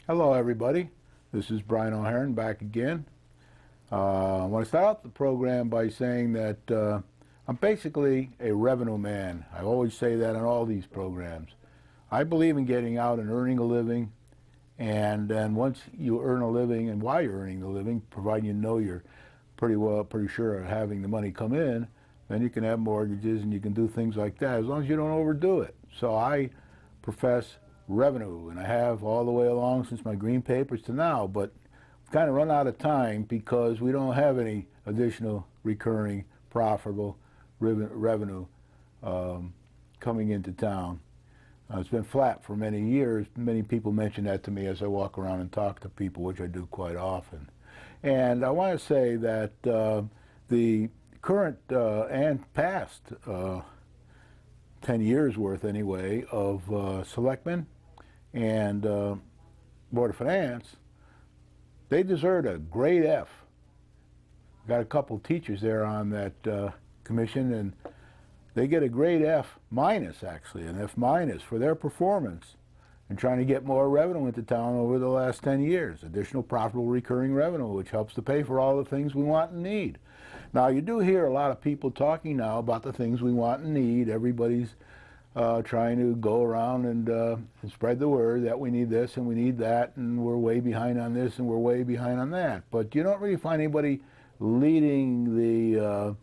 Hello, everybody. This is Brian O'Hearn back again. I want to start out the program by saying that I'm basically a revenue man. I always say that on all these programs. I believe in getting out and earning a living, and then once you earn a living and while you're earning the living, providing you know you're pretty sure of having the money come in, then you can have mortgages and you can do things like that as long as you don't overdo it. So I profess revenue, and I have all the way along since my green papers to now, but we've kind of run out of time because we don't have any additional recurring profitable revenue coming into town. It's been flat for many years. Many people mention that to me as I walk around and talk to people, which I do quite often. And I want to say that the current and past 10 years worth anyway of selectmen and Board of Finance, they deserved a grade F. Got a couple teachers there on that commission, and they get a grade F minus, actually, an F minus for their performance in trying to get more revenue into town over the last 10 years. Additional profitable recurring revenue, which helps to pay for all the things we want and need. Now, you do hear a lot of people talking now about the things we want and need. Everybody's trying to go around and spread the word that we need this and we need that, and we're way behind on this and we're way behind on that. But you don't really find anybody leading the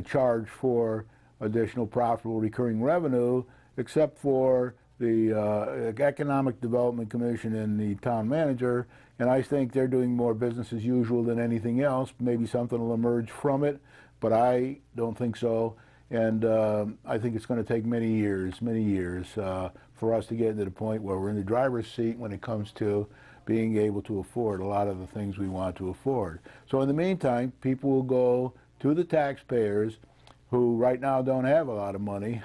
charge for additional profitable recurring revenue, except for the Economic Development Commission and the town manager, and I think they're doing more business as usual than anything else. Maybe something will emerge from it, but I don't think so. And I think it's going to take many years for us to get to the point where we're in the driver's seat when it comes to being able to afford a lot of the things we want to afford. So in the meantime, people will go to the taxpayers who right now don't have a lot of money.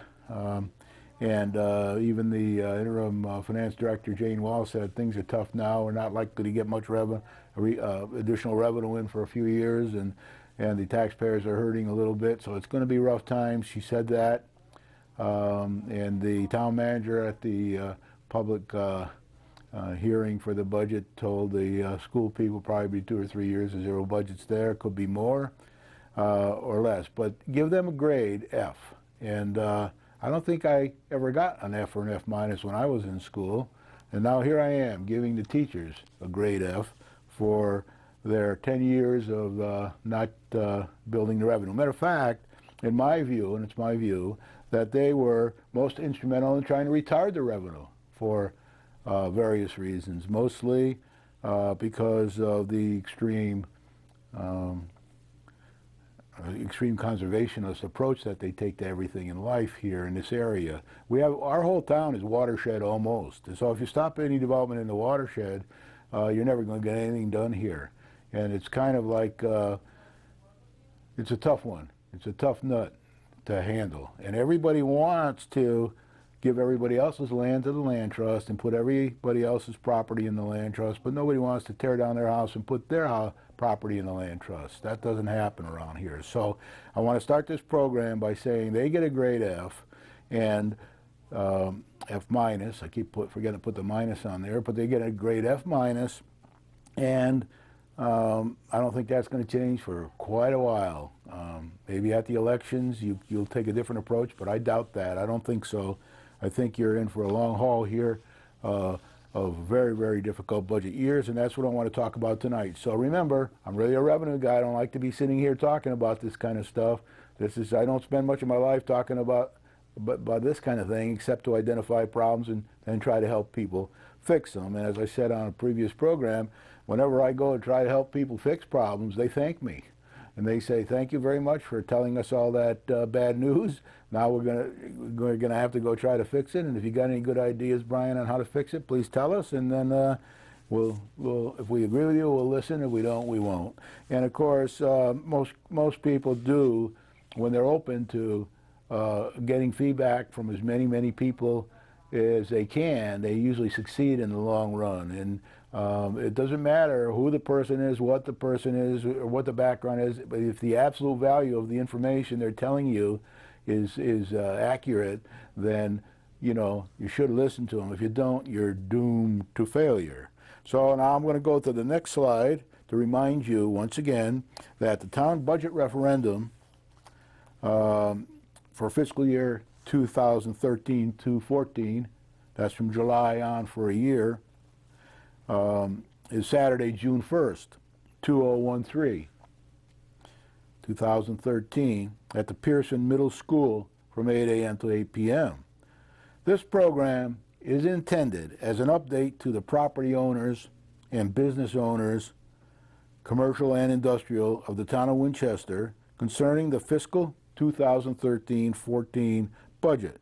And even the interim finance director, Jane Wall, said things are tough now. We're not likely to get much additional revenue in for a few years, and the taxpayers are hurting a little bit, so it's going to be rough times. She said that. And the town manager at the public hearing for the budget told the school people probably be 2 or 3 years of zero budgets there. Could be more or less, but give them a grade F. And I don't think I ever got an F or an F minus when I was in school, and now here I am giving the teachers a grade F for their 10 years of not building the revenue. Matter of fact, in my view, and it's my view, that they were most instrumental in trying to retard the revenue for various reasons, mostly because of the extreme conservationist approach that they take to everything in life here in this area. Our whole town is watershed almost. So if you stop any development in the watershed, you're never going to get anything done here. And it's kind of like, it's a tough one. It's a tough nut to handle. And everybody wants to give everybody else's land to the land trust and put everybody else's property in the land trust, but nobody wants to tear down their house and put their property in the land trust. That doesn't happen around here. So I want to start this program by saying they get a grade F and F minus. I keep forgetting to put the minus on there, but they get a grade F minus, and I don't think that's going to change for quite a while. Maybe at the elections you'll take a different approach, but I doubt that. I don't think so. I think you're in for a long haul here of very, very difficult budget years, and that's what I want to talk about tonight. So remember, I'm really a revenue guy. I don't like to be sitting here talking about this kind of stuff. I don't spend much of my life talking about this kind of thing, except to identify problems and then try to help people fix them. And as I said on a previous program, whenever I go and try to help people fix problems, they thank me. And they say, thank you very much for telling us all that bad news. Now we're gonna have to go try to fix it. And if you got any good ideas, Brian, on how to fix it, please tell us. And then we'll if we agree with you, we'll listen. If we don't, we won't. And of course, most people do, when they're open to getting feedback from as many people as they can, they usually succeed in the long run. And it doesn't matter who the person is, what the person is, or what the background is, but if the absolute value of the information they're telling you is accurate, then you know, you should listen to them. If you don't, you're doomed to failure. So now I'm going to go to the next slide to remind you once again that the town budget referendum for fiscal year 2013-14, that's from July on for a year, is Saturday, June 1st, 2013, 2013, at the Pearson Middle School from 8 a.m. to 8 p.m. This program is intended as an update to the property owners and business owners, commercial and industrial, of the town of Winchester concerning the fiscal 2013-14 budget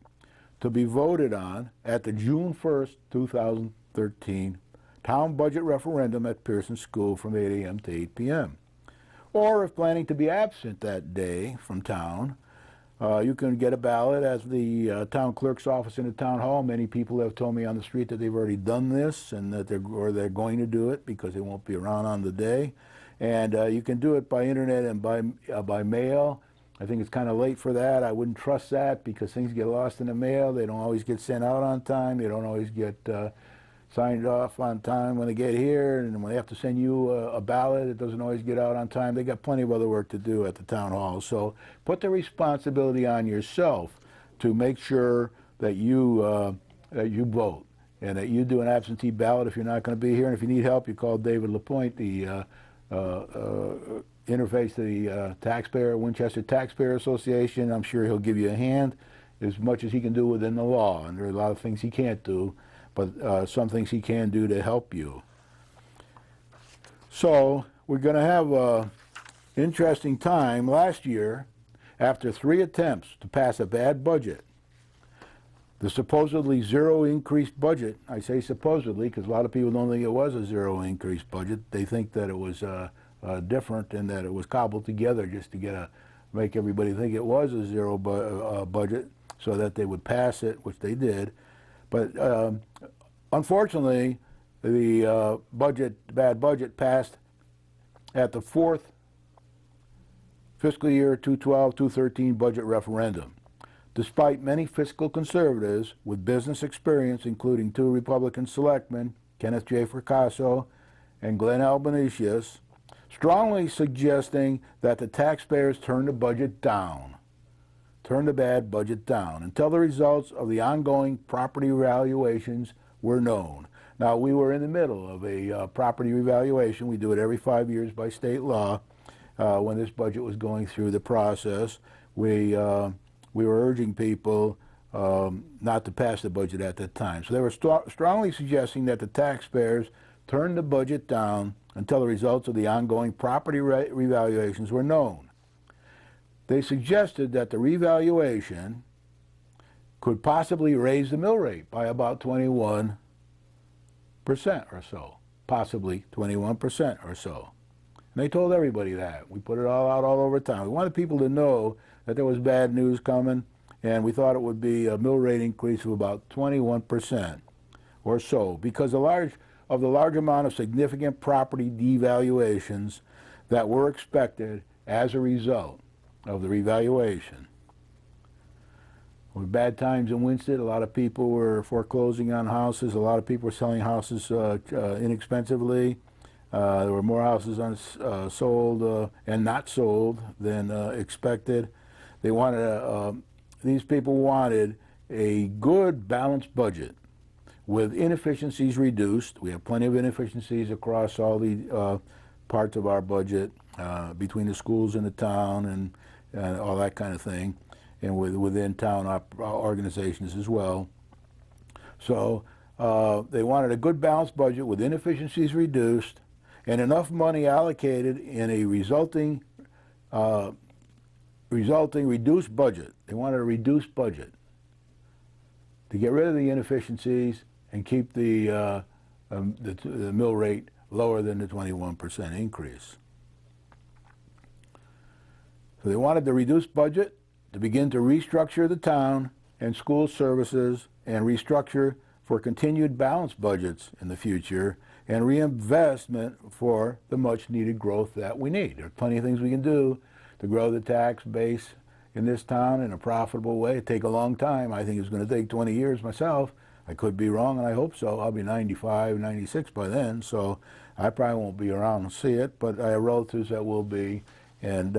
to be voted on at the June 1st, 2013 town budget referendum at Pearson School from 8 a.m. to 8 p.m. Or if planning to be absent that day from town, you can get a ballot at the town clerk's office in the town hall. Many people have told me on the street that they've already done this and that they're going to do it because they won't be around on the day. And you can do it by internet and by mail. I think it's kind of late for that. I wouldn't trust that because things get lost in the mail. They don't always get sent out on time. They don't always get signed off on time when they get here. And when they have to send you a ballot, it doesn't always get out on time. They got plenty of other work to do at the town hall. So put the responsibility on yourself to make sure that you vote and that you do an absentee ballot if you're not going to be here. And if you need help, you call David LaPointe, the interface to the Winchester Taxpayer Association. I'm sure he'll give you a hand as much as he can do within the law. And there are a lot of things he can't do, but some things he can do to help you. So we're going to have an interesting time. Last year, after 3 attempts to pass a bad budget, the supposedly zero increase budget, I say supposedly because a lot of people don't think it was a zero increase budget. They think that it was different and that it was cobbled together just to make everybody think it was a zero budget so that they would pass it, which they did. But unfortunately, the bad budget passed at the 4th fiscal year 2012-2013 budget referendum. Despite many fiscal conservatives with business experience, including 2 Republican selectmen, Kenneth J. Fracasso and Glenn Albanesius, strongly suggesting that the taxpayers turn the budget down, turn the bad budget down, until the results of the ongoing property revaluations were known. Now, we were in the middle of a property revaluation. We do it every 5 years by state law. When this budget was going through the process, we were urging people not to pass the budget at that time. So they were strongly suggesting that the taxpayers turn the budget down until the results of the ongoing property revaluations were known. They suggested that the revaluation could possibly raise the mill rate by about 21% or so, possibly 21% or so. And they told everybody that. We put it all out all over town. We wanted people to know that there was bad news coming, and we thought it would be a mill rate increase of about 21% or so, because the large amount of significant property devaluations that were expected as a result of the revaluation. With bad times in Winsted, a lot of people were foreclosing on houses. A lot of people were selling houses inexpensively. There were more houses sold and not sold than expected. They wanted these people wanted a good balanced budget with inefficiencies reduced. We have plenty of inefficiencies across all the parts of our budget, between the schools in the town and all that kind of thing, and within town organizations as well. So they wanted a good balanced budget with inefficiencies reduced and enough money allocated in a resulting reduced budget. They wanted a reduced budget to get rid of the inefficiencies and keep the mill rate lower than the 21% increase. So they wanted the reduced budget to begin to restructure the town and school services and restructure for continued balanced budgets in the future and reinvestment for the much needed growth that we need. There are plenty of things we can do to grow the tax base in this town in a profitable way. It'd take a long time. I think it's going to take 20 years myself. I could be wrong, and I hope so. I'll be 95, 96 by then, so I probably won't be around to see it, but I have relatives that will be, and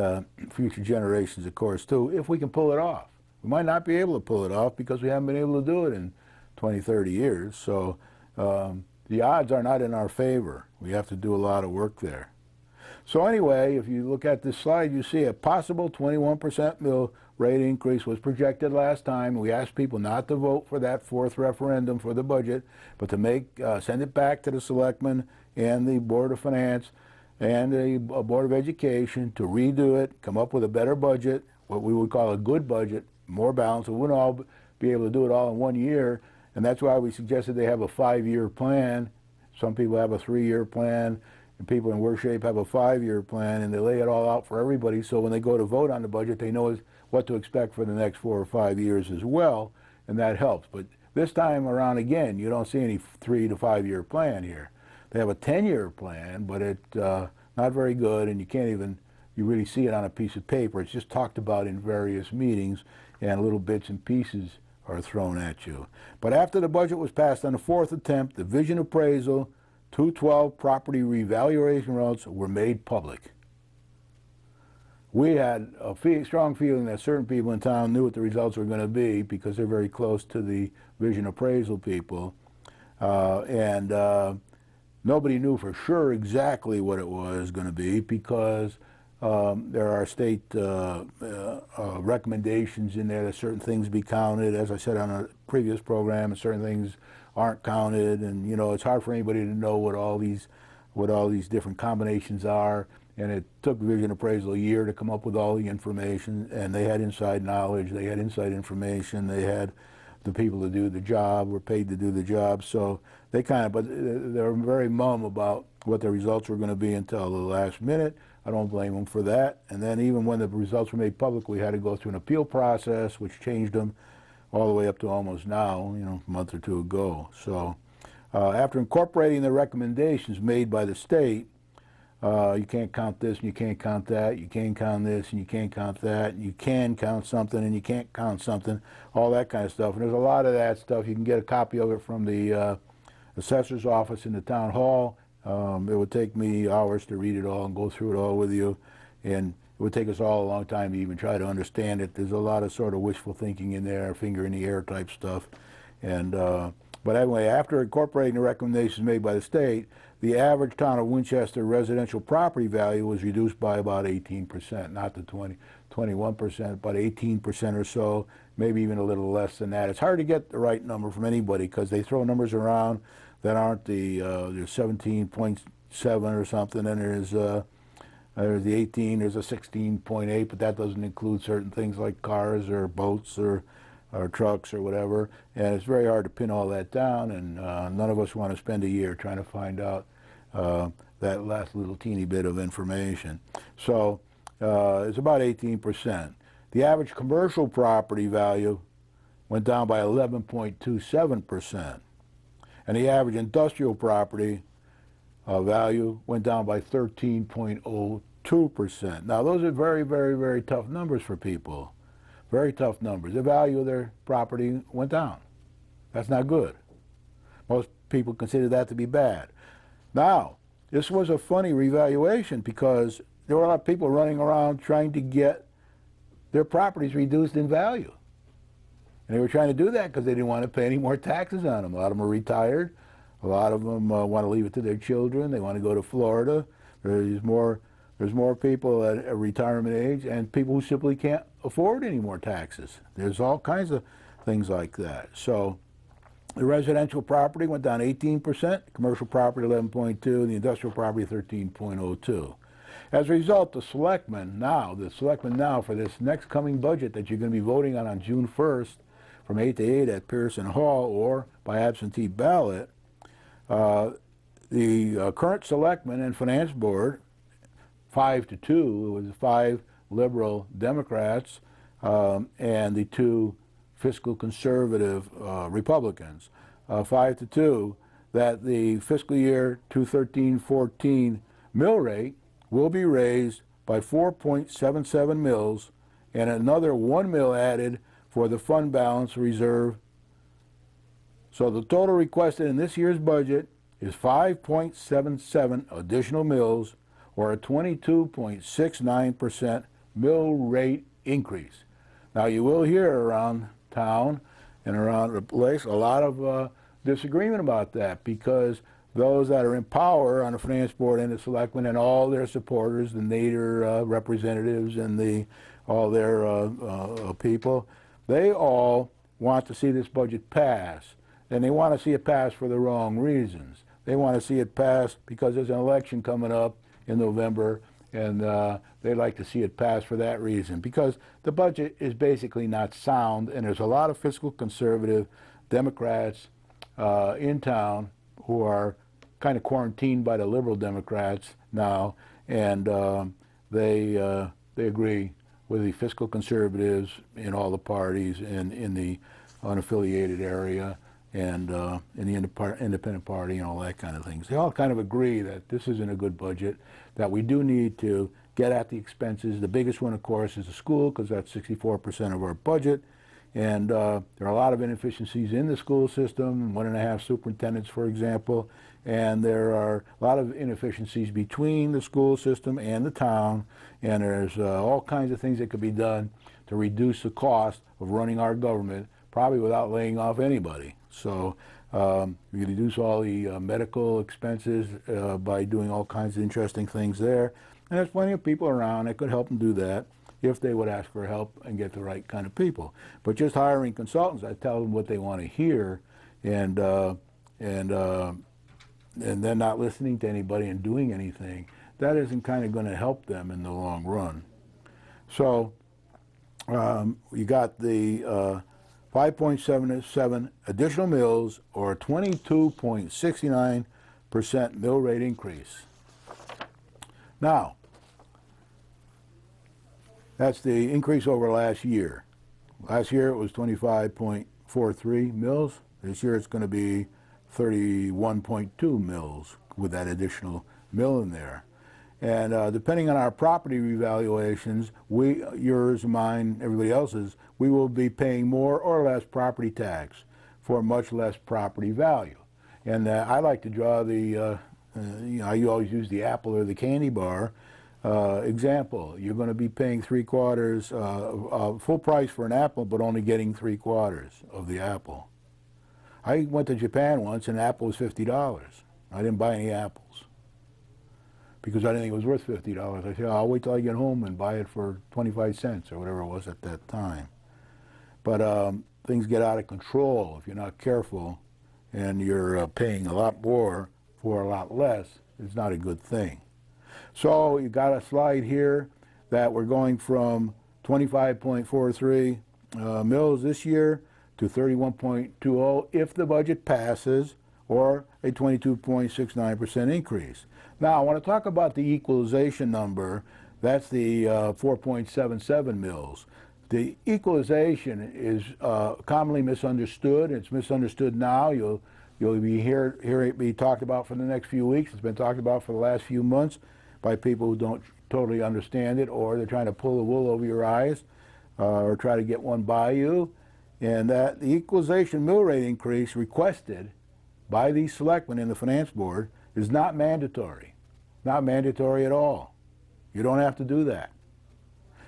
future generations, of course, too, if we can pull it off. We might not be able to pull it off because we haven't been able to do it in 20, 30 years, so the odds are not in our favor. We have to do a lot of work there. So anyway, if you look at this slide, you see a possible 21% mill rate increase was projected last time. We asked people not to vote for that fourth referendum for the budget, but to send it back to the selectmen and the Board of Finance and the Board of Education to redo it, come up with a better budget, what we would call a good budget, more balanced. We wouldn't all be able to do it all in 1 year, and that's why we suggested they have a 5-year plan. Some people have a 3-year plan, and people in worse shape have a 5-year plan, and they lay it all out for everybody, so when they go to vote on the budget, they know what to expect for the next 4 or 5 years as well, and that helps. But this time around, again, you don't see any 3 to 5 year plan here. They have a 10-year plan, but it's not very good, and you really see it on a piece of paper. It's just talked about in various meetings, and little bits and pieces are thrown at you. But after the budget was passed on the fourth attempt, the vision appraisal, 212 property revaluation results were made public. We had a strong feeling that certain people in town knew what the results were going to be because they're very close to the vision appraisal people. Nobody knew for sure exactly what it was going to be because there are state recommendations in there that certain things be counted, as I said on a previous program, and certain things aren't counted, and it's hard for anybody to know what all these different combinations are. And it took Vision Appraisal a year to come up with all the information, and they had inside knowledge, they had inside information, they had the people to do the job, were paid to do the job, so they but they were very mum about what the results were going to be until the last minute. I don't blame them for that. And then even when the results were made public, we had to go through an appeal process, which changed them all the way up to almost now, a month or two ago. So after incorporating the recommendations made by the state, you can't count this and you can't count that, you can't count this and you can't count that, and you can count something and you can't count something, all that kind of stuff. And there's a lot of that stuff. You can get a copy of it from the assessor's office in the town hall. It would take me hours to read it all and go through it all with you, and it would take us all a long time to even try to understand it. There's a lot of sort of wishful thinking in there, finger in the air type stuff. And but anyway, after incorporating the recommendations made by the state, the average town of Winchester residential property value was reduced by about 18%, not the 21%, but 18% or so, maybe even a little less than that. It's hard to get the right number from anybody because they throw numbers around that aren't there's 17.7 or something, and there's the 18, there's a 16.8, but that doesn't include certain things like cars or boats or trucks or whatever, and it's very hard to pin all that down, and none of us want to spend a year trying to find out that last little teeny bit of information. So it's about 18%. The average commercial property value went down by 11.27%, and the average industrial property value went down by 13.02%. Now those are very, very, very tough numbers for people. Very tough numbers. The value of their property went down. That's not good. Most people consider that to be bad. Now, this was a funny revaluation because there were a lot of people running around trying to get their properties reduced in value. And they were trying to do that because they didn't want to pay any more taxes on them. A lot of them are retired. A lot of them want to leave it to their children. They want to go to Florida. There's more people at a retirement age and people who simply can't afford any more taxes. There's all kinds of things like that. So the residential property went down 18%, commercial property 11.2%, and the industrial property 13.02%. As a result, the selectmen now for this next coming budget that you're going to be voting on June 1st from 8 to 8 at Pearson Hall or by absentee ballot, the current selectmen and finance board, 5-2, it was 5 liberal Democrats and the 2 fiscal conservative Republicans, 5-2, that the fiscal year 2013-14 mill rate will be raised by 4.77 mills and another 1 mil added for the fund balance reserve. So the total requested in this year's budget is 5.77 additional mills, or a 22.69% mill rate increase. Now you will hear around town and around the place a lot of disagreement about that, because those that are in power on the finance board and the selectmen and all their supporters, the Nader representatives and all their people, they all want to see this budget pass. And they want to see it pass for the wrong reasons. They want to see it pass because there's an election coming up in November, and they like to see it pass for that reason, because the budget is basically not sound, and there's a lot of fiscal conservative Democrats in town who are kind of quarantined by the liberal Democrats now, and they agree with the fiscal conservatives in all the parties in the unaffiliated area and in the independent party and all that kind of things. They all kind of agree that this isn't a good budget, that we do need to get at the expenses. The biggest one, of course, is the school, because that's 64% of our budget. And there are a lot of inefficiencies in the school system, 1.5 superintendents, for example, and there are a lot of inefficiencies between the school system and the town, and there's all kinds of things that could be done to reduce the cost of running our government, probably without laying off anybody. So we reduce all the medical expenses by doing all kinds of interesting things there. And there's plenty of people around that could help them do that if they would ask for help and get the right kind of people. But just hiring consultants, I tell them what they want to hear, and then not listening to anybody and doing anything, that isn't kind of going to help them in the long run. So you got the 5.77 additional mills, or a 22.69% mill rate increase. Now, that's the increase over last year. Last year it was 25.43 mills. This year it's going to be 31.2 mills with that additional mill in there. And depending on our property revaluations, yours, mine, everybody else's, we will be paying more or less property tax for much less property value. And I like to draw the, you always use the apple or the candy bar example. You're going to be paying 3/4 full price for an apple, but only getting 3/4 of the apple. I went to Japan once, and an apple was $50. I didn't buy any apples, because I didn't think it was worth $50. I said, I'll wait till I get home and buy it for 25 cents or whatever it was at that time. But things get out of control if you're not careful, and you're paying a lot more for a lot less. It's not a good thing. So you got a slide here that we're going from 25.43 mills this year to 31.20 if the budget passes, or a 22.69% increase. Now, I want to talk about the equalization number. That's the 4.77 mills. The equalization is commonly misunderstood. It's misunderstood now. You'll be hear it be talked about for the next few weeks. It's been talked about for the last few months by people who don't totally understand it, or they're trying to pull the wool over your eyes, or try to get one by you. And that the equalization mill rate increase requested by the selectmen in the finance board is not mandatory. Not mandatory at all. You don't have to do that.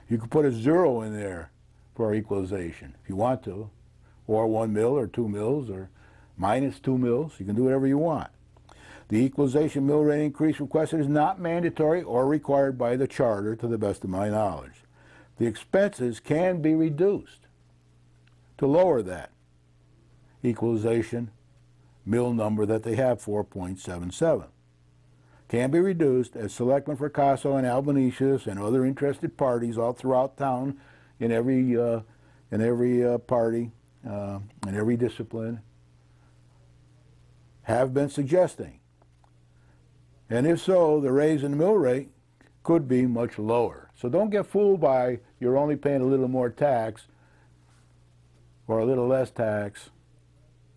You can put a 0 in there for equalization if you want to, or 1 mill or 2 mills or minus 2 mills. You can do whatever you want. The equalization mill rate increase requested is not mandatory or required by the charter, to the best of my knowledge. The expenses can be reduced to lower that equalization mill number that they have, 4.77. Can be reduced as Selectmen Fracasso and Albanesius and other interested parties all throughout town, in every party, in every discipline, have been suggesting. And if so, the raise in the mill rate could be much lower. So don't get fooled by you're only paying a little more tax, or a little less tax,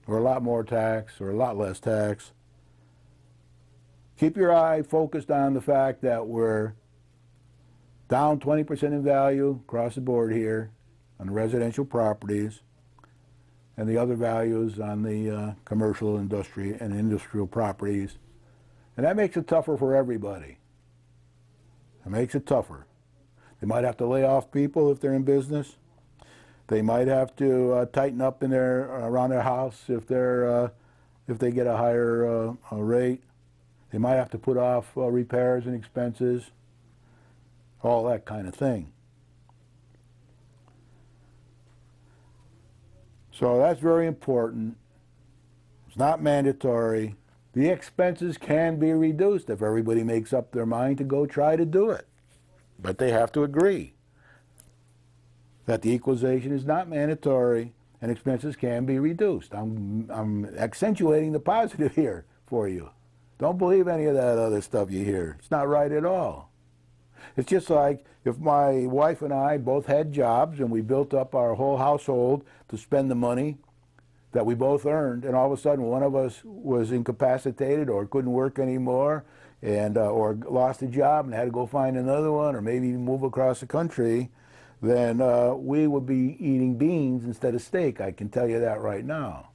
or a lot more tax, or a lot less tax. Keep your eye focused on the fact that down 20% in value across the board here on the residential properties, and the other values on the commercial, industry, and industrial properties. And that makes it tougher for everybody. It makes it tougher. They might have to lay off people if they're in business. They might have to tighten up in around their house if they get a higher rate. They might have to put off repairs and expenses, all that kind of thing. So that's very important. It's not mandatory. The expenses can be reduced if everybody makes up their mind to go try to do it. But they have to agree that the equalization is not mandatory and expenses can be reduced. I'm accentuating the positive here for you. Don't believe any of that other stuff you hear. It's not right at all. It's just like if my wife and I both had jobs and we built up our whole household to spend the money that we both earned, and all of a sudden one of us was incapacitated or couldn't work anymore, and or lost a job and had to go find another one, or maybe move across the country, then we would be eating beans instead of steak. I can tell you that right now.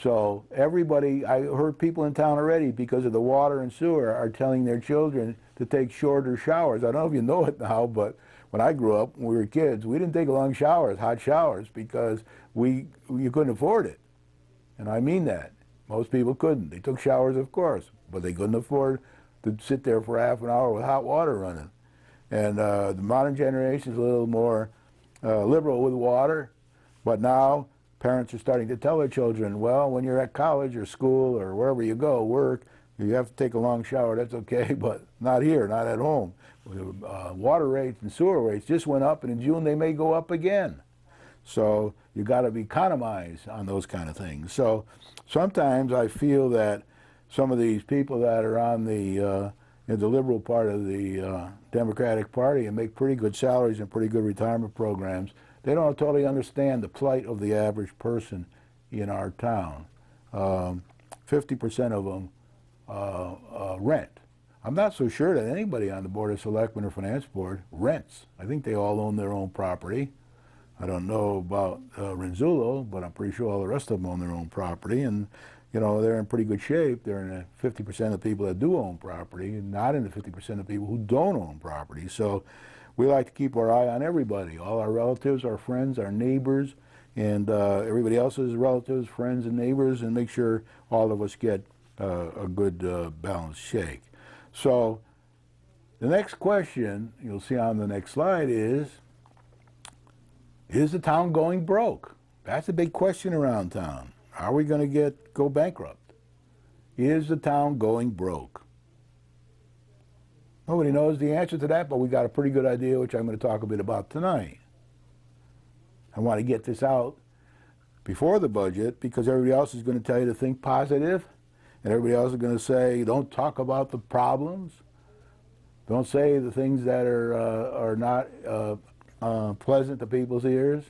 So everybody, I heard people in town already, because of the water and sewer, are telling their children to take shorter showers. I don't know if you know it now, but when I grew up, when we were kids, we didn't take long showers, hot showers, because you couldn't afford it. And I mean that. Most people couldn't. They took showers, of course, but they couldn't afford to sit there for half an hour with hot water running. And the modern generation is a little more liberal with water, but now parents are starting to tell their children, well, when you're at college or school or wherever you go, work, you have to take a long shower, that's okay, but not here, not at home. Water rates and sewer rates just went up, and in June they may go up again. So you got to economize on those kind of things. So sometimes I feel that some of these people that are on the in the liberal part of the Democratic Party and make pretty good salaries and pretty good retirement programs, they don't totally understand the plight of the average person in our town. 50% of them rent. I'm not so sure that anybody on the Board of Selectmen or Finance Board rents. I think they all own their own property. I don't know about Rinzullo, but I'm pretty sure all the rest of them own their own property, and you know, they're in pretty good shape. They're in the 50% of people that do own property, and not in the 50% of people who don't own property. So we like to keep our eye on everybody, all our relatives, our friends, our neighbors, and everybody else's relatives, friends, and neighbors, and make sure all of us get a good balanced shake. So the next question you'll see on the next slide is the town going broke? That's a big question around town. Are we going to go bankrupt? Is the town going broke? Nobody knows the answer to that, but we got a pretty good idea, which I'm going to talk a bit about tonight. I want to get this out before the budget because everybody else is going to tell you to think positive, and everybody else is going to say, don't talk about the problems. Don't say the things that are not pleasant to people's ears.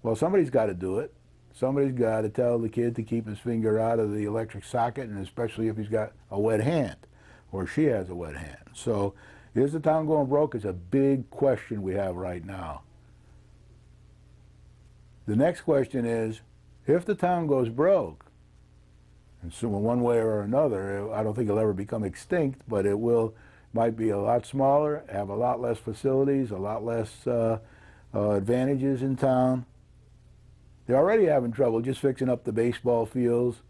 Well, somebody's got to do it. Somebody's got to tell the kid to keep his finger out of the electric socket, and especially if he's got a wet hand, or she has a wet hand. So, is the town going broke? It's a big question we have right now. The next question is, if the town goes broke, and so in one way or another, I don't think it'll ever become extinct, but it might be a lot smaller, have a lot less facilities, a lot less advantages in town. They're already having trouble just fixing up the baseball fields,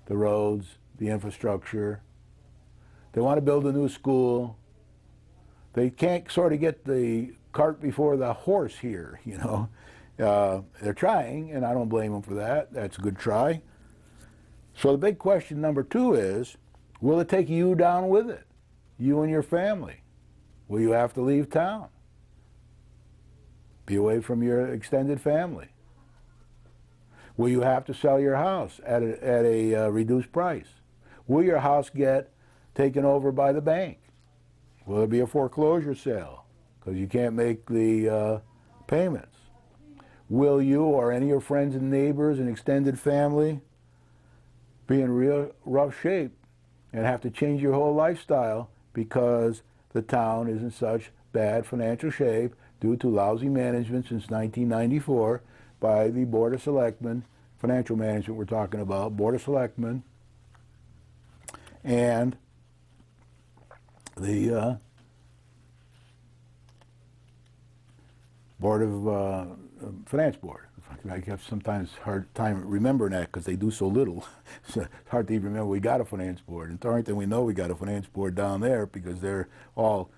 the roads, the infrastructure. They want to build a new school. They can't sort of get the cart before the horse here, you know. They're trying, and I don't blame them for that. That's a good try. So the big question number 2 is, will it take you down with it? You and your family? Will you have to leave town? Be away from your extended family? Will you have to sell your house at a reduced price? Will your house get taken over by the bank? Will there be a foreclosure sale because you can't make the payments? Will you or any of your friends and neighbors and extended family be in real rough shape and have to change your whole lifestyle because the town is in such bad financial shape due to lousy management since 1994 by the Board of Selectmen, financial management we're talking about, Board of Selectmen, and the Board of Finance Board. I have sometimes hard time remembering that because they do so little. So it's hard to even remember we got a finance board. In Torrington, we know we got a finance board down there because they're all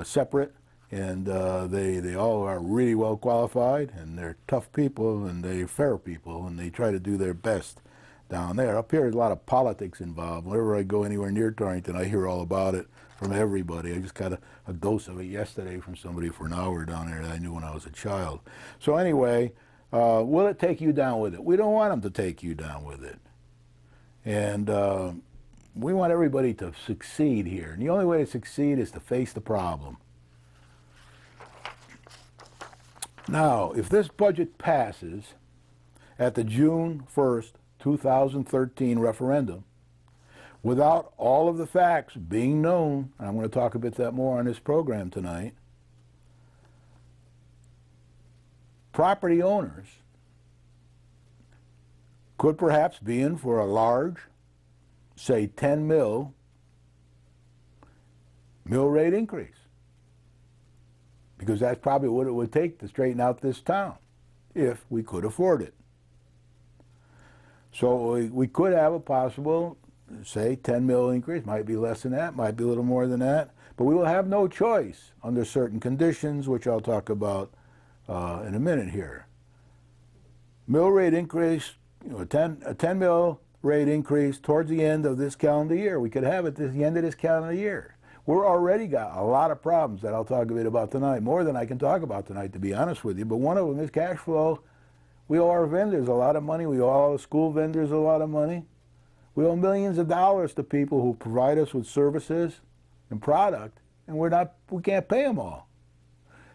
separate, and they all are really well qualified, and they're tough people, and they're fair people, and they try to do their best down there. Up here, there's a lot of politics involved. Whenever I go anywhere near Torrington, I hear all about it from everybody. I just got a dose of it yesterday from somebody for an hour down there that I knew when I was a child. So anyway, will it take you down with it? We don't want them to take you down with it. And we want everybody to succeed here. And the only way to succeed is to face the problem. Now, if this budget passes at the June 1st, 2013 referendum, without all of the facts being known, and I'm going to talk a bit more on this program tonight, property owners could perhaps be in for a large, say 10 mill rate increase, because that's probably what it would take to straighten out this town if we could afford it. So we could have a possible, say, 10 mil increase. Might be less than that, might be a little more than that, but we will have no choice under certain conditions, which I'll talk about in a minute here. Mill rate increase, a 10 mil rate increase towards the end of this calendar year. We could have it at the end of this calendar year. We're already got a lot of problems that I'll talk a bit about tonight, more than I can talk about tonight, to be honest with you. But one of them is cash flow. We owe our vendors a lot of money. We owe all the school vendors a lot of money. We owe millions of dollars to people who provide us with services and product, and we can't pay them all.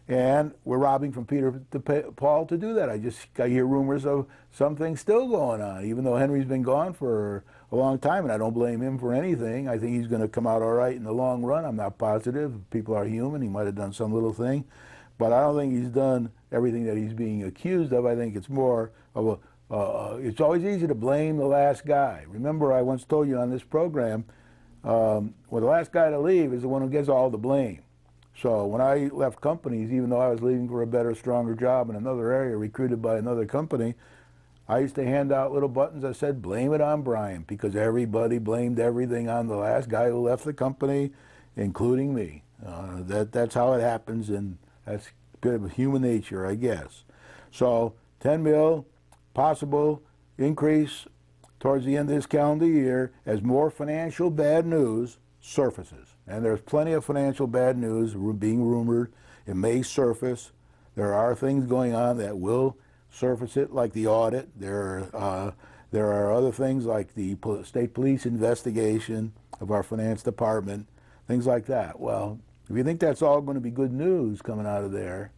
And we're robbing from Peter to Paul to do that. I hear rumors of some things still going on, even though Henry's been gone for a long time, and I don't blame him for anything. I think he's going to come out all right in the long run. I'm not positive. People are human. He might have done some little thing, but I don't think he's done everything that he's being accused of. I think it's more of it's always easy to blame the last guy. Remember, I once told you on this program, well, the last guy to leave is the one who gets all the blame. So when I left companies, even though I was leaving for a better, stronger job in another area, recruited by another company, I used to hand out little buttons that said, blame it on Brian, because everybody blamed everything on the last guy who left the company, including me. That's how it happens, and that's a bit of human nature, I guess. So 10 mil, possible increase towards the end of this calendar year as more financial bad news surfaces. And there's plenty of financial bad news being rumored. It may surface. There are things going on that will surface it, like the audit. There are other things like the state police investigation of our finance department, things like that. Well, if you think that's all going to be good news coming out of there,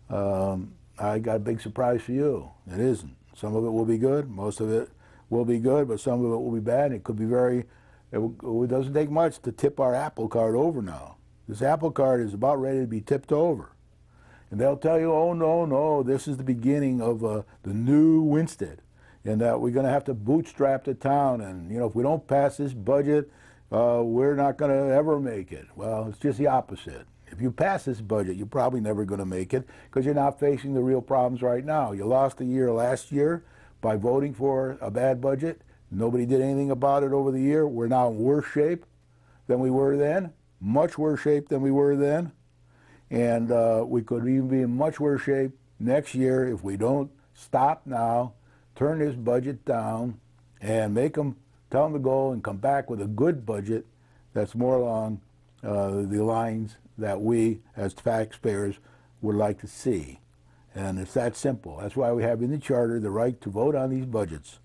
I got a big surprise for you. It isn't. Some of it will be good. Most of it will be good, but some of it will be bad. It could be it doesn't take much to tip our Apple Card over now. This Apple Card is about ready to be tipped over. And they'll tell you, oh, no, this is the beginning of the new Winsted, and that we're going to have to bootstrap the town, and, if we don't pass this budget, we're not going to ever make it. Well, it's just the opposite. If you pass this budget, you're probably never going to make it because you're not facing the real problems right now. You lost a year last year by voting for a bad budget. Nobody did anything about it over the year. We're now in worse shape than we were then, much worse shape than we were then. And we could even be in much worse shape next year if we don't stop now, turn this budget down, and tell them to go and come back with a good budget that's more along the lines that we as taxpayers would like to see. And it's that simple. That's why we have in the charter the right to vote on these budgets.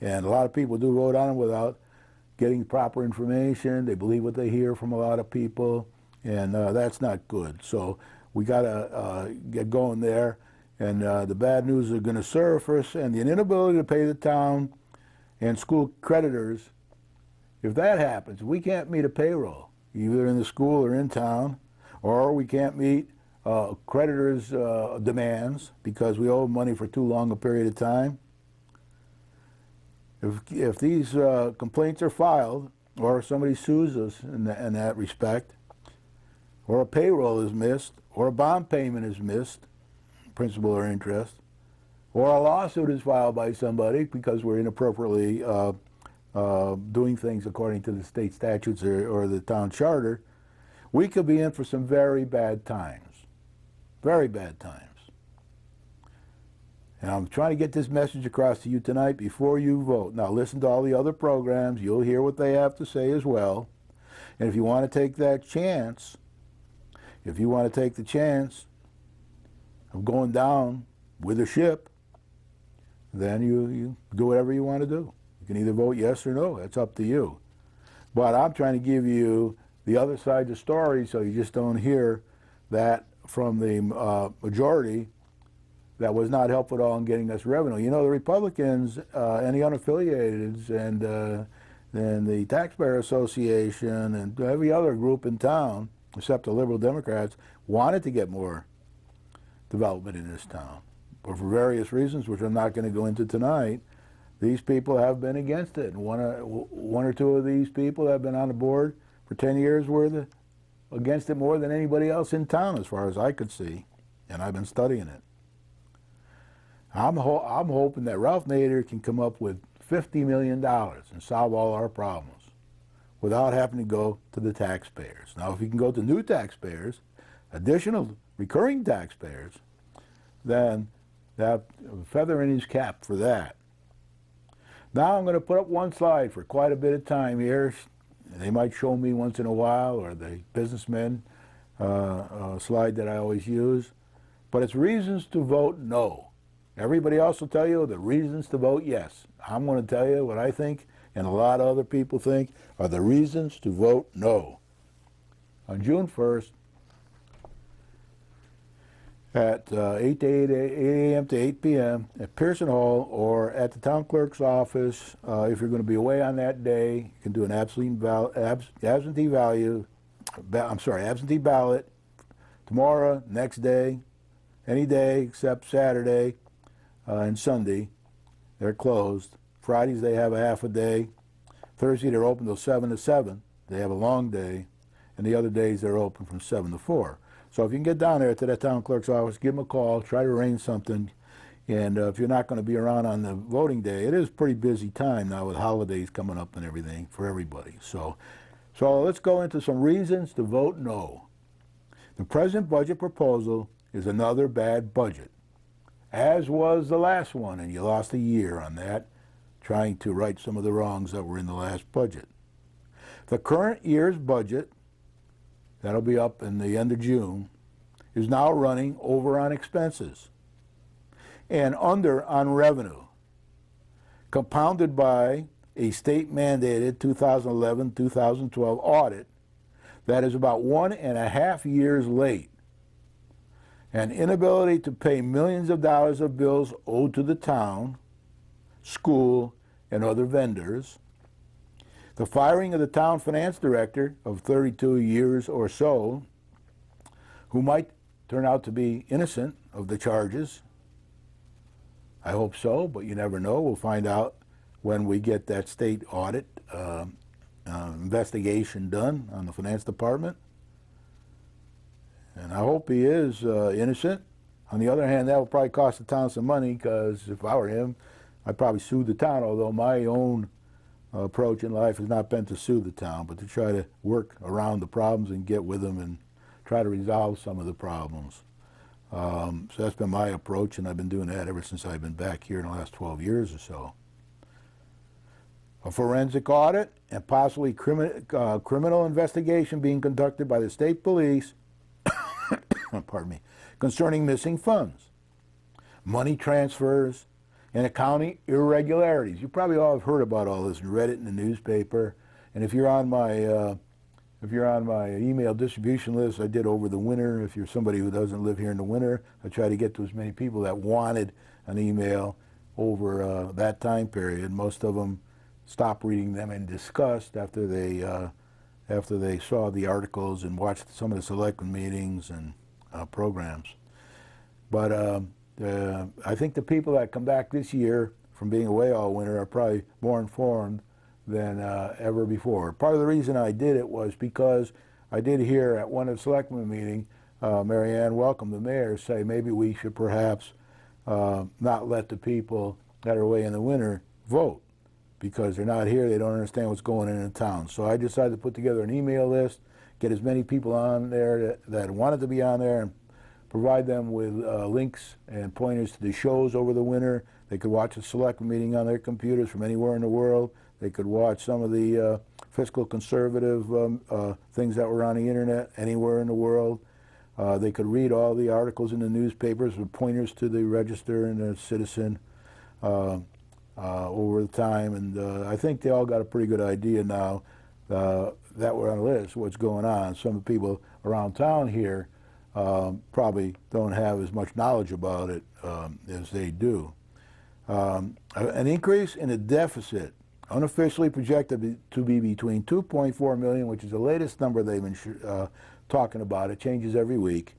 And a lot of people do vote on them without getting proper information. They believe what they hear from a lot of people, and that's not good. So we got to get going there. And the bad news are going to surface, and the inability to pay the town and school creditors. If that happens, we can't meet a payroll. either in the school or in town, or we can't meet creditors' demands because we owe money for too long a period of time. If these complaints are filed, or somebody sues us in that respect, or a payroll is missed, or a bond payment is missed, principal or interest, or a lawsuit is filed by somebody because we're inappropriately doing things according to the state statutes or the town charter, we could be in for some very bad times. Very bad times. And I'm trying to get this message across to you tonight before you vote. Now listen to all the other programs. You'll hear what they have to say as well. And if you want to take that chance, if you want to take the chance of going down with a ship, then you do whatever you want to do. You can either vote yes or no. That's up to you. But I'm trying to give you the other side of the story so you just don't hear that from the majority that was not helpful at all in getting us revenue. You know, the Republicans and the unaffiliateds and the Taxpayer Association and every other group in town, except the Liberal Democrats, wanted to get more development in this town. But for various reasons, which I'm not going to go into tonight, these people have been against it. And one or two of these people have been on the board for 10 years were against it more than anybody else in town, as far as I could see. And I've been studying it. I'm hoping that Ralph Nader can come up with $50 million and solve all our problems without having to go to the taxpayers. Now, if he can go to new taxpayers, additional recurring taxpayers, then that feather in his cap for that. Now I'm going to put up one slide for quite a bit of time here. They might show me once in a while, or the businessmen slide that I always use. But it's reasons to vote no. Everybody else will tell you the reasons to vote yes. I'm going to tell you what I think, and a lot of other people think, are the reasons to vote no. On June 1st, at 8 a.m. to 8 p.m. at Pearson Hall or at the town clerk's office. If you're going to be away on that day, you can do an absentee ballot tomorrow, next day, any day except Saturday and Sunday. They're closed. Fridays they have a half a day. Thursday they're open till 7 to 7. They have a long day. And the other days they're open from 7 to 4. So if you can get down there to that town clerk's office, give them a call, try to arrange something. And if you're not going to be around on the voting day, it is a pretty busy time now with holidays coming up and everything for everybody. So let's go into some reasons to vote no. The present budget proposal is another bad budget, as was the last one, and you lost a year on that, trying to right some of the wrongs that were in the last budget. The current year's budget, that'll be up in the end of June, is now running over on expenses and under on revenue, compounded by a state-mandated 2011-2012 audit that is about 1.5 years late, an inability to pay millions of dollars of bills owed to the town, school, and other vendors, the firing of the town finance director of 32 years or so, who might turn out to be innocent of the charges. I hope so, but you never know. We'll find out when we get that state audit investigation done on the finance department. And I hope he is innocent. On the other hand, that will probably cost the town some money, because if I were him, I'd probably sue the town, although my own approach in life has not been to sue the town, but to try to work around the problems and get with them and try to resolve some of the problems. So that's been my approach, and I've been doing that ever since I've been back here in the last 12 years or so. A forensic audit and possibly criminal investigation being conducted by the state police pardon me, concerning missing funds, money transfers, and accounting irregularities. You probably all have heard about all this and read it in the newspaper. And if you're on my email distribution list, I did over the winter. If you're somebody who doesn't live here in the winter, I try to get to as many people that wanted an email over that time period. Most of them stopped reading them in disgust after they after they saw the articles and watched some of the selectmen meetings and programs. But I think the people that come back this year from being away all winter are probably more informed than ever before. Part of the reason I did it was because I did hear at one of the selectmen meeting, Mary Ann welcome the mayor say maybe we should perhaps not let the people that are away in the winter vote because they're not here, they don't understand what's going on in the town. So I decided to put together an email list, get as many people on there that wanted to be on there, and provide them with links and pointers to the shows over the winter. They could watch a selectmen meeting on their computers from anywhere in the world. They could watch some of the fiscal conservative things that were on the internet anywhere in the world. They could read all the articles in the newspapers with pointers to the Register and the Citizen over the time. And I think they all got a pretty good idea now that we're on the list, what's going on. Some of the people around town here probably don't have as much knowledge about it as they do. An increase in the deficit, unofficially projected to be between 2.4 million, which is the latest number they've been talking about. It changes every week.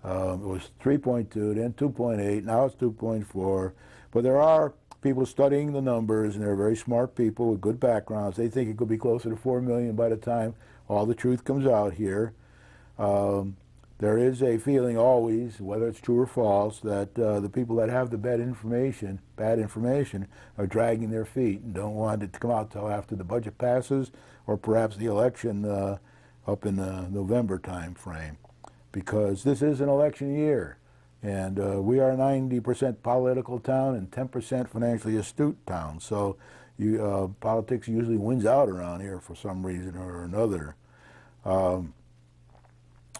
It was 3.2, then 2.8, now it's 2.4. But there are people studying the numbers, and they're very smart people with good backgrounds. They think it could be closer to 4 million by the time all the truth comes out here. There is a feeling always, whether it's true or false, that the people that have the bad information are dragging their feet and don't want it to come out till after the budget passes or perhaps the election up in the November time frame, because this is an election year, and we are a 90% political town and 10% financially astute town. So politics usually wins out around here for some reason or another.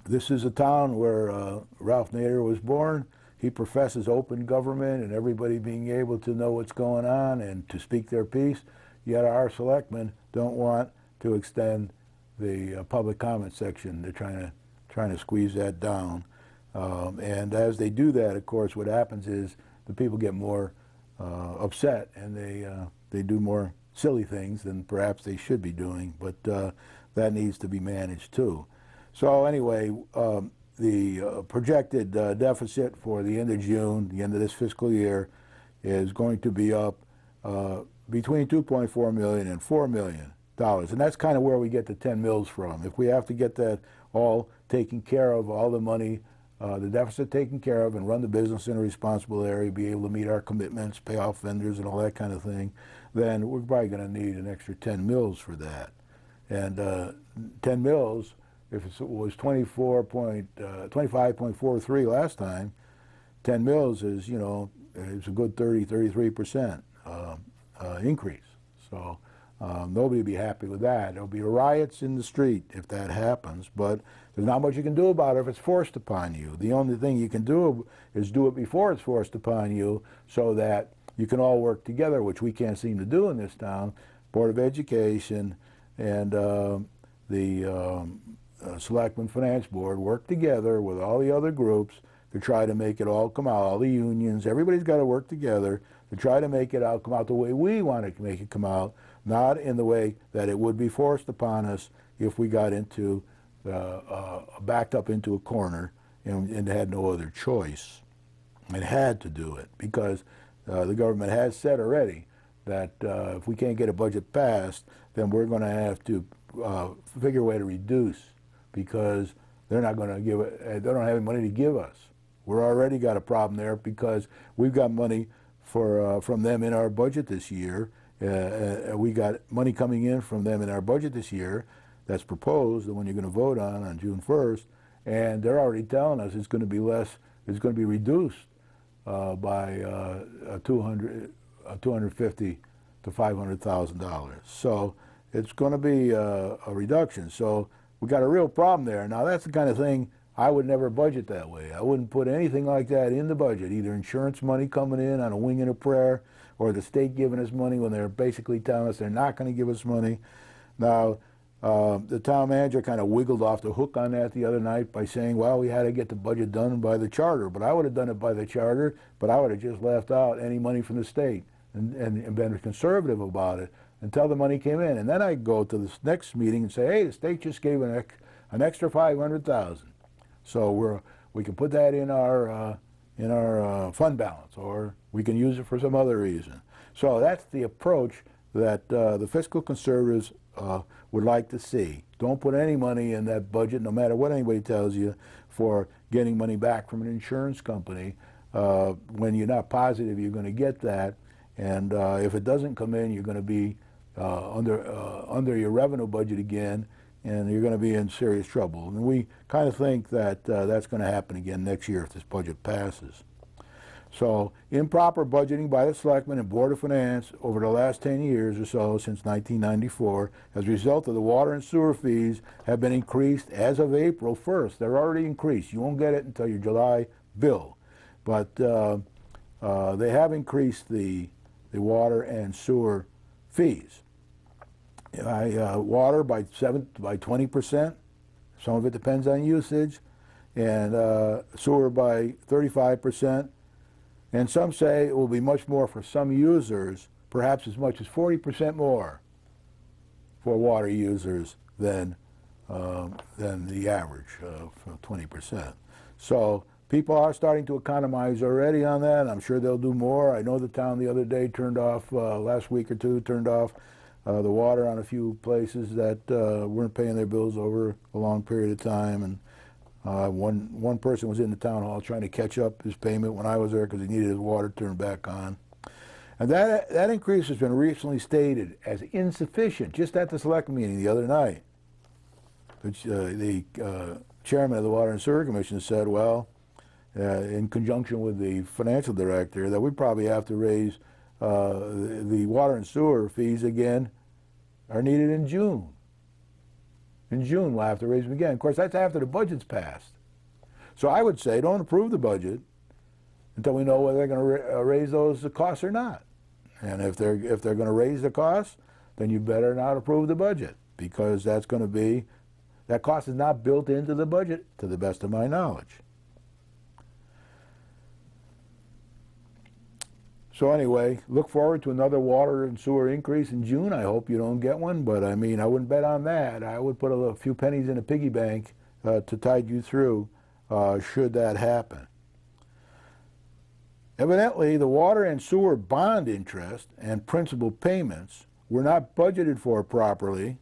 This is a town where Ralph Nader was born. He professes open government and everybody being able to know what's going on and to speak their piece. Yet our selectmen don't want to extend the public comment section. They're trying to squeeze that down. And as they do that, of course, what happens is the people get more upset and they do more silly things than perhaps they should be doing. But that needs to be managed too. So anyway, the projected deficit for the end of June, the end of this fiscal year, is going to be up between 2.4 million and $4 million. And that's kind of where we get the 10 mills from. If we have to get that all taken care of, all the money, the deficit taken care of, and run the business in a responsible area, be able to meet our commitments, pay off vendors and all that kind of thing, then we're probably going to need an extra 10 mills for that. And 10 mills, if it was 25.43 last time, 10 mills is, you know, it's a good 33% increase. So nobody would be happy with that. There'll be riots in the street if that happens, but there's not much you can do about it if it's forced upon you. The only thing you can do is do it before it's forced upon you so that you can all work together, which we can't seem to do in this town. Board of Education and the Selectmen Finance Board work together with all the other groups to try to make it all come out. All the unions, everybody's got to work together to try to make it out, come out the way we want to make it come out, not in the way that it would be forced upon us if we got into backed up into a corner and had no other choice. It had to do it because the government has said already that if we can't get a budget passed, then we're going to have to figure a way to reduce, because they're not going to give it, they don't have any money to give us. We're already got a problem there because we've got money from them in our budget this year. We got money coming in from them in our budget this year that's proposed, the one you're going to vote on June 1st, and they're already telling us it's going to be less, it's going to be reduced by $250,000 to $500,000. So it's going to be a reduction. So we got a real problem there. Now that's the kind of thing I would never budget that way. I wouldn't put anything like that in the budget, either insurance money coming in on a wing and a prayer, or the state giving us money when they're basically telling us they're not going to give us money. Now, the town manager kind of wiggled off the hook on that the other night by saying, well, we had to get the budget done by the charter. But I would have done it by the charter, but I would have just left out any money from the state and been conservative about it until the money came in. And then I go to this next meeting and say, hey, the state just gave an extra $500,000. So we can put that in our fund balance, or we can use it for some other reason. So that's the approach that the fiscal conservatives would like to see. Don't put any money in that budget, no matter what anybody tells you, for getting money back from an insurance company when you're not positive you're going to get that. And if it doesn't come in, you're going to be under your revenue budget again, and you're going to be in serious trouble. And we kind of think that that's going to happen again next year if this budget passes. So improper budgeting by the Selectmen and Board of Finance over the last 10 years or so, since 1994, as a result of the water and sewer fees have been increased as of April 1st. They're already increased. You won't get it until your July bill. But they have increased the water and sewer fees. Water by 20%. Some of it depends on usage, and sewer by 35%. And some say it will be much more for some users, perhaps as much as 40% more for water users than the average, 20%. So people are starting to economize already on that. I'm sure they'll do more. I know the town the other day turned off, last week or two, turned off the water on a few places that weren't paying their bills over a long period of time. And one person was in the town hall trying to catch up his payment when I was there because he needed his water turned back on. And that increase has been recently stated as insufficient, just at the select meeting the other night. Which, the chairman of the Water and Sewer Commission said, well, in conjunction with the financial director, that we probably have to raise the water and sewer fees again, are needed in June. In June, we'll have to raise them again. Of course, that's after the budget's passed. So I would say don't approve the budget until we know whether they're going to raise those costs or not. And if they're going to raise the costs, then you better not approve the budget, because that's going to be, that cost is not built into the budget, to the best of my knowledge. So anyway, look forward to another water and sewer increase in June. I hope you don't get one, but I mean, I wouldn't bet on that. I would put a few pennies in a piggy bank to tide you through should that happen. Evidently, the water and sewer bond interest and principal payments were not budgeted for properly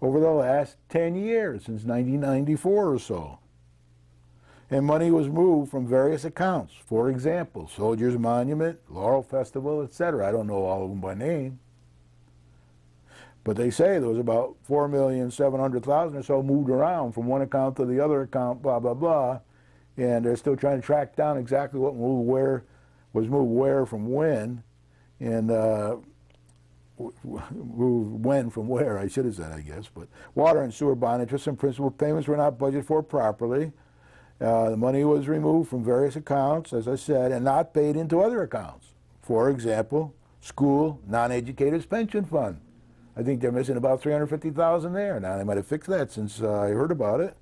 over the last 10 years, since 1994 or so. And money was moved from various accounts. For example, Soldiers Monument, Laurel Festival, etc. I don't know all of them by name. But they say there was about $4,700,000 or so moved around from one account to the other account, blah, blah, blah. And they're still trying to track down exactly what moved where from when, and moved when from where, I should have said, I guess. But water and sewer bond interest and principal payments were not budgeted for properly. The money was removed from various accounts, as I said, and not paid into other accounts. For example, school non-educators pension fund. I think they're missing about $350,000 there. Now, they might have fixed that since I heard about it.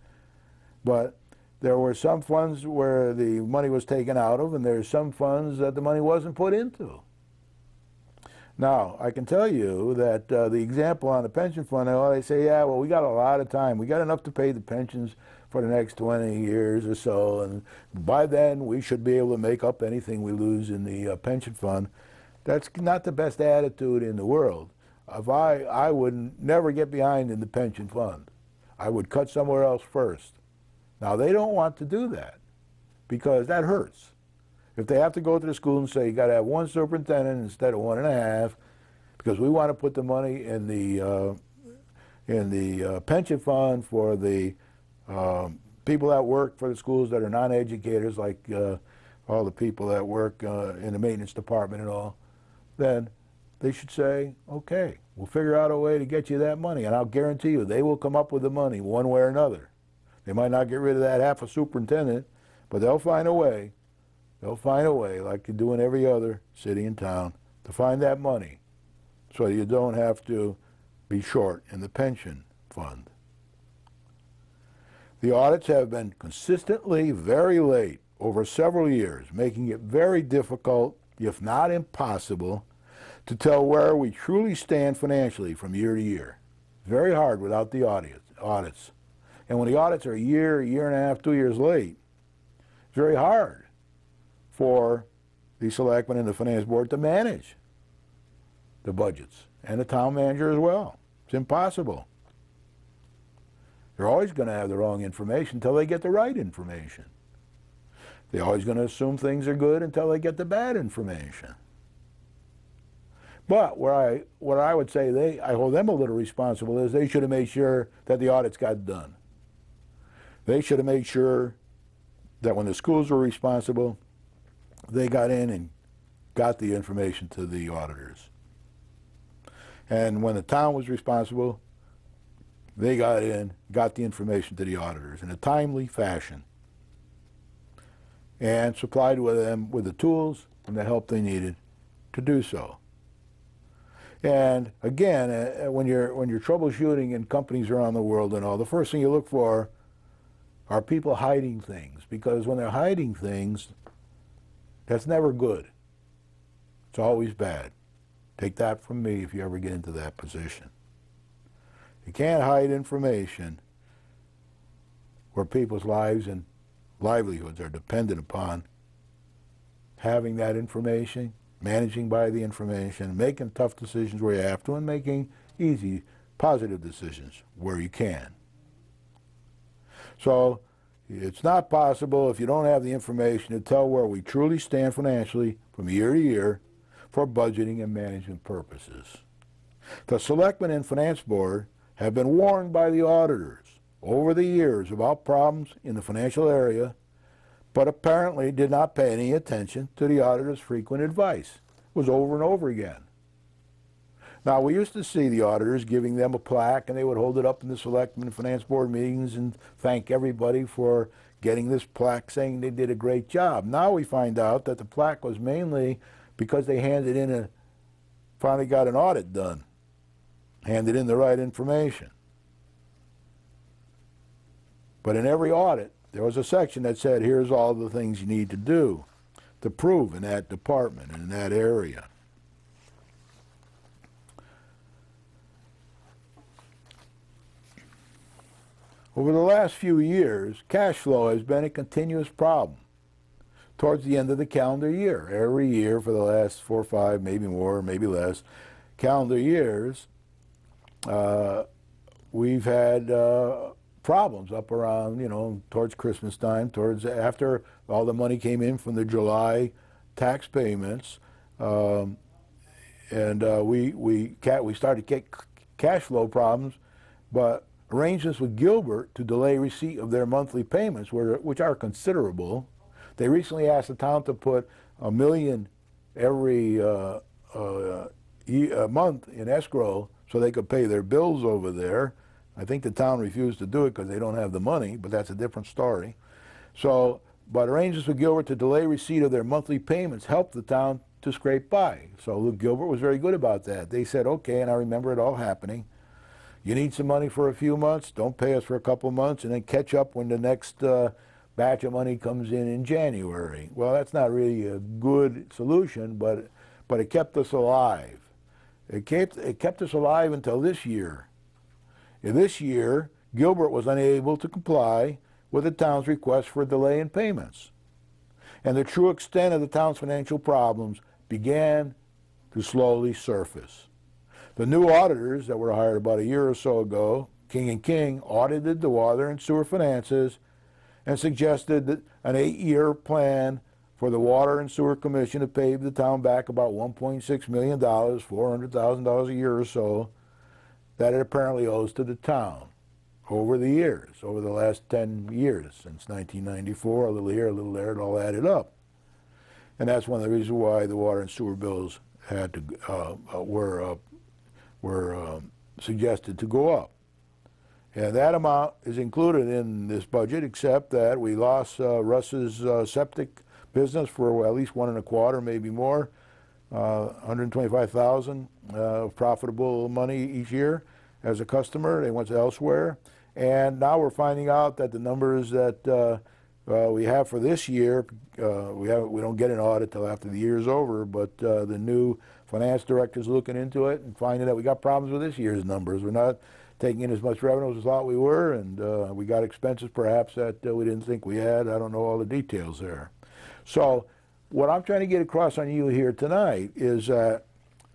But there were some funds where the money was taken out of, and there's some funds that the money wasn't put into. Now, I can tell you that the example on the pension fund, they say, yeah, well, we got a lot of time. We got enough to pay the pensions for the next 20 years or so, and by then we should be able to make up anything we lose in the pension fund. That's not the best attitude in the world. If I would never get behind in the pension fund. I would cut somewhere else first. Now, they don't want to do that because that hurts. If they have to go to the school and say, you got to have one superintendent instead of 1.5, because we want to put the money in the pension fund for the people that work for the schools that are non-educators, like all the people that work in the maintenance department and all, then they should say, okay, we'll figure out a way to get you that money, and I'll guarantee you they will come up with the money one way or another. They might not get rid of that half a superintendent, but they'll find a way. They'll find a way, like you do in every other city and town, to find that money so you don't have to be short in the pension fund. The audits have been consistently very late over several years, making it very difficult, if not impossible, to tell where we truly stand financially from year to year. It's very hard without the audits. And when the audits are a year and a half, 2 years late, it's very hard for the selectmen and the finance board to manage the budgets, and the town manager as well. It's impossible. They're always going to have the wrong information until they get the right information. They're always going to assume things are good until they get the bad information. But what I would say I hold them a little responsible is they should have made sure that the audits got done. They should have made sure that when the schools were responsible, they got in and got the information to the auditors. And when the town was responsible, they got in, got the information to the auditors in a timely fashion, and supplied them with the tools and the help they needed to do so. And again, when you're troubleshooting in companies around the world and all, the first thing you look for are people hiding things, because when they're hiding things, that's never good. It's always bad. Take that from me if you ever get into that position. You can't hide information where people's lives and livelihoods are dependent upon having that information, managing by the information, making tough decisions where you have to, and making easy, positive decisions where you can. So it's not possible, if you don't have the information, to tell where we truly stand financially from year to year for budgeting and management purposes. The Selectmen and Finance Board have been warned by the auditors over the years about problems in the financial area, but apparently did not pay any attention to the auditors' frequent advice. It was over and over again. Now, we used to see the auditors giving them a plaque, and they would hold it up in the Selectmen and Finance Board meetings and thank everybody for getting this plaque saying they did a great job. Now we find out that the plaque was mainly because they handed in finally got an audit done, handed in the right information. But in every audit, there was a section that said, here's all the things you need to do to prove in that department and in that area. Over the last few years, cash flow has been a continuous problem. Towards the end of the calendar year, every year for the last 4 or 5, maybe more, maybe less, calendar years, we've had problems up around, towards Christmas time, towards after all the money came in from the July tax payments, and we started to get cash flow problems, but arrangements with Gilbert to delay receipt of their monthly payments, which are considerable. They recently asked the town to put $1 million every month in escrow so they could pay their bills over there. I think the town refused to do it because they don't have the money, but that's a different story. So, but arrangements with Gilbert to delay receipt of their monthly payments helped the town to scrape by. So Luke Gilbert was very good about that. They said, okay, and I remember it all happening. You need some money for a few months, don't pay us for a couple of months, and then catch up when the next batch of money comes in January. Well, that's not really a good solution, but it kept us alive. It kept us alive until this year. In this year, Gilbert was unable to comply with the town's request for a delay in payments. And the true extent of the town's financial problems began to slowly surface. The new auditors that were hired about a year or so ago, King & King, audited the water and sewer finances and suggested that an 8-year plan for the Water and Sewer Commission to pay the town back about $1.6 million, $400,000 a year or so, that it apparently owes to the town over the years, over the last 10 years, since 1994, a little here, a little there, it all added up. And that's one of the reasons why the water and sewer bills had to were suggested to go up. And that amount is included in this budget, except that we lost Russ's septic business for at least $1.25 million, maybe more, $125,000 profitable money each year as a customer. They went elsewhere. And now we're finding out that the numbers that we have for this year, we don't get an audit till after the year's over, but the new Finance director's looking into it and finding that we got problems with this year's numbers. We're not taking in as much revenue as we thought we were, and we got expenses perhaps that we didn't think we had. I don't know all the details there. So what I'm trying to get across on you here tonight is that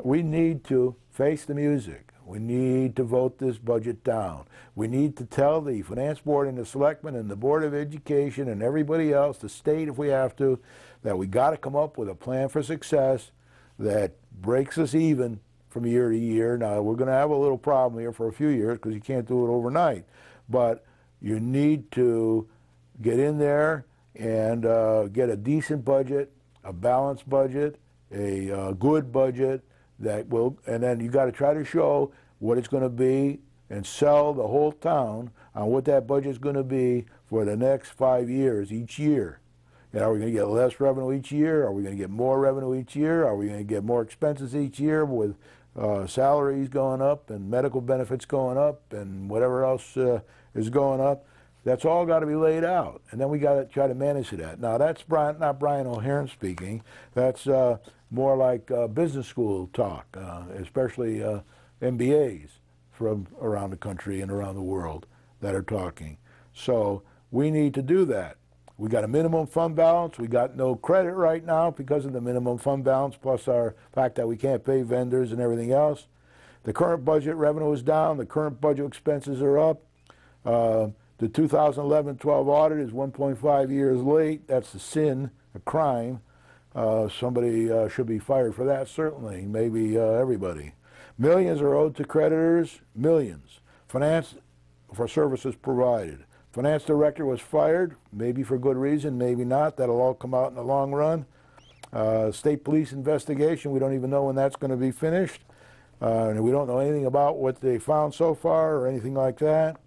we need to face the music. We need to vote this budget down. We need to tell the Finance Board and the Selectmen and the Board of Education and everybody else, the state if we have to, that we got to come up with a plan for success that breaks us even from year to year. Now, we're going to have a little problem here for a few years because you can't do it overnight. But you need to get in there and get a decent budget, a balanced budget, a good budget, that will, and then you got to try to show what it's going to be and sell the whole town on what that budget is going to be for the next 5 years each year. And are we going to get less revenue each year? Are we going to get more revenue each year? Are we going to get more expenses each year with salaries going up and medical benefits going up and whatever else is going up? That's all got to be laid out, and then we got to try to manage that. Now, that's not Brian O'Hearn speaking. That's more like business school talk, especially MBAs from around the country and around the world that are talking. So we need to do that. We got a minimum fund balance. We got no credit right now because of the minimum fund balance, plus our fact that we can't pay vendors and everything else. The current budget revenue is down. The current budget expenses are up. The 2011-12 audit is 1.5 years late. That's a sin, a crime. Somebody should be fired for that, certainly, maybe everybody. Millions are owed to creditors, millions. Finance for services provided. Finance director was fired, maybe for good reason, maybe not. That'll all come out in the long run. State police investigation, we don't even know when that's going to be finished. And we don't know anything about what they found so far or anything like that.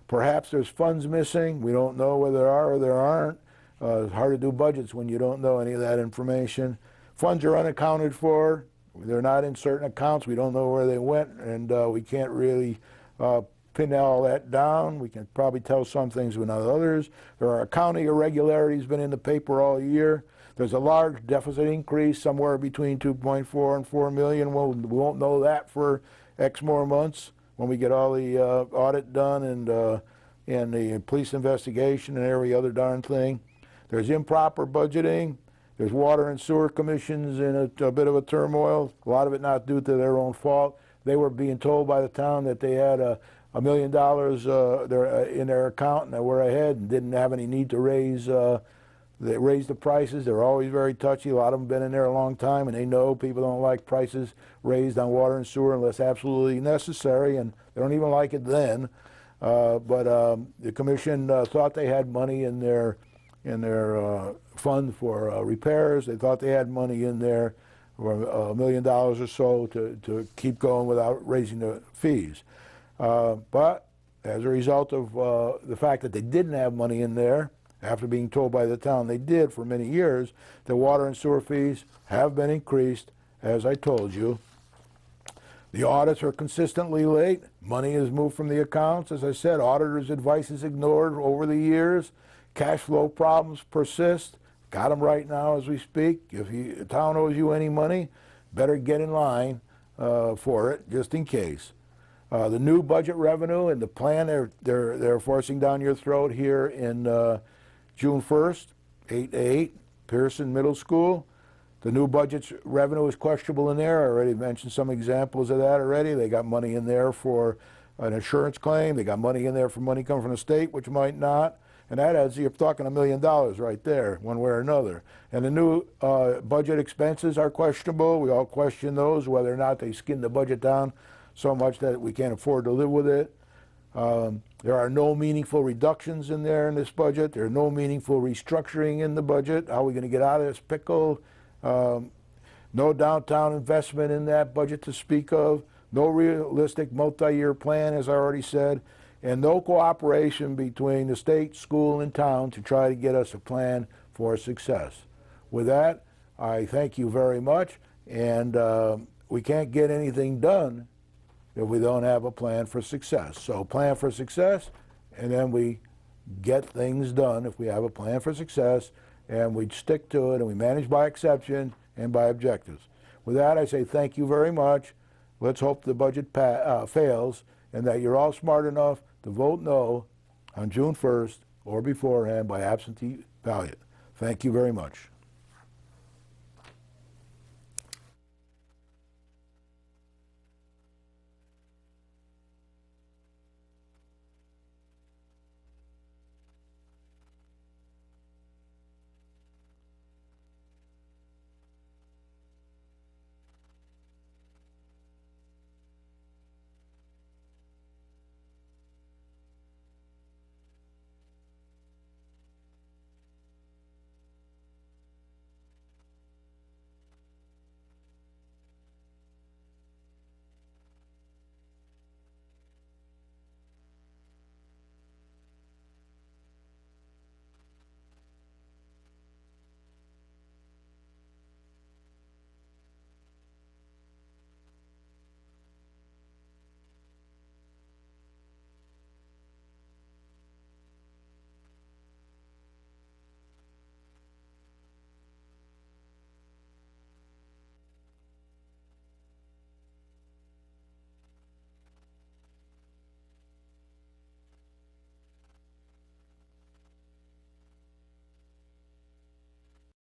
Perhaps there's funds missing. We don't know whether there are or there aren't. It's hard to do budgets when you don't know any of that information. Funds are unaccounted for. They're not in certain accounts. We don't know where they went, and we can't really pin all that down. We can probably tell some things but not others. There are accounting irregularities been in the paper all year. There's a large deficit increase, somewhere between 2.4 and 4 million. Well, we won't know that for X more months when we get all the audit done and the police investigation and every other darn thing. There's improper budgeting. There's water and sewer commissions in a bit of a turmoil, a lot of it not due to their own fault. They were being told by the town that they had $1 million in their account and they were ahead and didn't have any need to raise the prices. They're always very touchy. A lot of them have been in there a long time, and they know people don't like prices raised on water and sewer unless absolutely necessary, and they don't even like it then. But the commission thought they had money in their fund for repairs. They thought they had money in there for $1 million or so to keep going without raising the fees. But as a result of the fact that they didn't have money in there, after being told by the town they did for many years, the water and sewer fees have been increased, as I told you. The audits are consistently late. Money is moved from the accounts. As I said, auditors' advice is ignored over the years. Cash flow problems persist. Got them right now as we speak. If the town owes you any money, better get in line for it, just in case. The new budget revenue and the plan they're forcing down your throat here in June 1st, 8-8, Pearson Middle School. The new budget's revenue is questionable in there. I already mentioned some examples of that already. They got money in there for an insurance claim. They got money in there for money coming from the state, which might not. And that adds, you're talking $1 million right there, one way or another. And the new budget expenses are questionable. We all question those, whether or not they skin the budget down so much that we can't afford to live with it. There are no meaningful reductions in there in this budget. There are no meaningful restructuring in the budget. How are we going to get out of this pickle? No downtown investment in that budget to speak of. No realistic multi-year plan, as I already said. And no cooperation between the state, school, and town to try to get us a plan for success. With that, I thank you very much. And we can't get anything done if we don't have a plan for success. So plan for success, and then we get things done if we have a plan for success, and we stick to it, and we manage by exception and by objectives. With that, I say thank you very much. Let's hope the budget fails and that you're all smart enough to vote no on June 1st or beforehand by absentee ballot. Thank you very much.